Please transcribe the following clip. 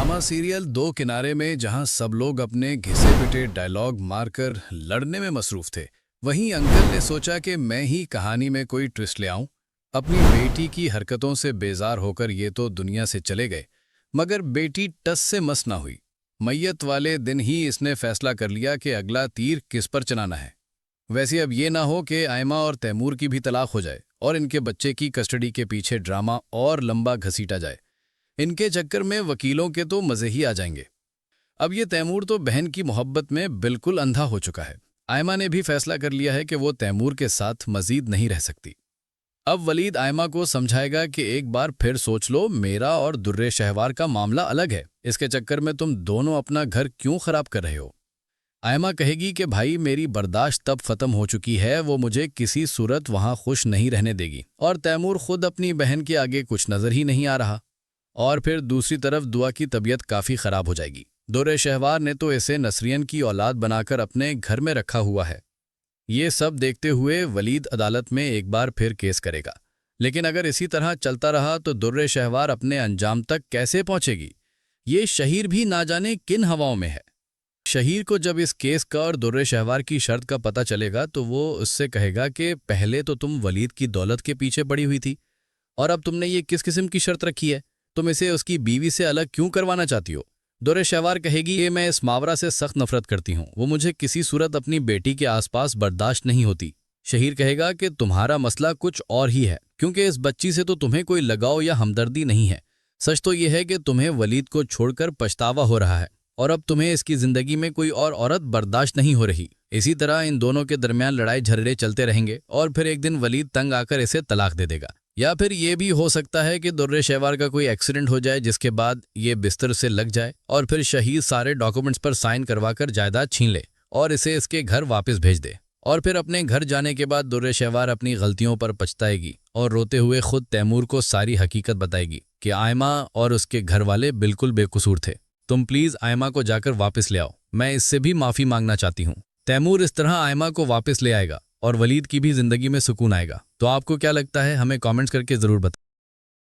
Drama serial दो किनारे में जहां सब लोग अपने घिसे पिटे डायलॉग मारकर लड़ने में मसरूफ थे, वहीं अंकल ने सोचा कि मैं ही कहानी में कोई ट्विस्ट ले आऊं। अपनी बेटी की हरकतों से बेजार होकर ये तो दुनिया से चले गए, मगर बेटी टस से मस ना हुई। मैयत वाले दिन ही इसने फैसला कर लिया कि अगला तीर किस पर चलाना है। वैसे अब ये ना हो कि आयमा और तैमूर की भी तलाक हो जाए और इनके बच्चे की कस्टडी के पीछे ड्रामा और लंबा घसीटा जाए। इनके चक्कर में वकीलों के तो मजे ही आ जाएंगे। अब ये तैमूर तो बहन की मोहब्बत में बिल्कुल अंधा हो चुका है। आयमा ने भी फैसला कर लिया है कि वो तैमूर के साथ मजीद नहीं रह सकती। अब वलीद आयमा को समझाएगा कि एक बार फिर सोच लो, मेरा और दुर्रे शहवार का मामला अलग है। इसके चक्कर में तुम दोनों अपना घर क्यों खराब कर रहे हो। आयमा कहेगी कि भाई मेरी बर्दाश्त तब खत्म हो चुकी है, वो मुझे किसी सूरत वहां खुश नहीं रहने देगी। और तैमूर खुद अपनी बहन के आगे कुछ नजर ही नहीं आ रहा। और फिर दूसरी तरफ दुआ की तबीयत काफ़ी ख़राब हो जाएगी। दुर्रे शहवार ने तो इसे नसरियन की औलाद बनाकर अपने घर में रखा हुआ है। ये सब देखते हुए वलीद अदालत में एक बार फिर केस करेगा। लेकिन अगर इसी तरह चलता रहा तो दुर्रे शहवार अपने अंजाम तक कैसे पहुंचेगी। ये शहीर भी ना जाने किन हवाओं में है। शहीर को जब इस केस का और दुर्रे शहवार की शर्त का पता चलेगा तो वो उससे कहेगा कि पहले तो तुम वलीद की दौलत के पीछे पड़ी हुई थी, और अब तुमने ये किस किस्म की शर्त रखी है। तुम इसे उसकी बीवी से अलग क्यों करवाना चाहती हो। दुर्रे शहवार कहेगी कि मैं इस मावरा से सख्त नफरत करती हूँ, वो मुझे किसी सूरत अपनी बेटी के आसपास बर्दाश्त नहीं होती। शहीर कहेगा कि तुम्हारा मसला कुछ और ही है, क्योंकि इस बच्ची से तो तुम्हें कोई लगाव या हमदर्दी नहीं है। सच तो यह है कि तुम्हें वलीद को छोड़कर पछतावा हो रहा है और अब तुम्हें इसकी जिंदगी में कोई और औरत बर्दाश्त नहीं हो रही। इसी तरह इन दोनों के दरमियान लड़ाई झगड़े चलते रहेंगे और फिर एक दिन वलीद तंग आकर इसे तलाक दे देगा। या फिर ये भी हो सकता है कि दुर्रे शहवार का कोई एक्सीडेंट हो जाए, जिसके बाद ये बिस्तर से लग जाए और फिर शहीद सारे डॉक्यूमेंट्स पर साइन करवाकर जायदाद छीन ले और इसे इसके घर वापस भेज दे। और फिर अपने घर जाने के बाद दुर्रे शहवार अपनी गलतियों पर पछताएगी और रोते हुए खुद तैमूर को सारी हकीकत बताएगी कि आयमा और उसके घर वाले बिल्कुल बेकसूर थे। तुम प्लीज आयमा को जाकर वापस ले आओ, मैं इससे भी माफी मांगना चाहती हूँ। तैमूर इस तरह आयमा को वापस ले आएगा और वलीद की भी जिंदगी में सुकून आएगा। तो आपको क्या लगता है, हमें कमेंट्स करके जरूर बताएं।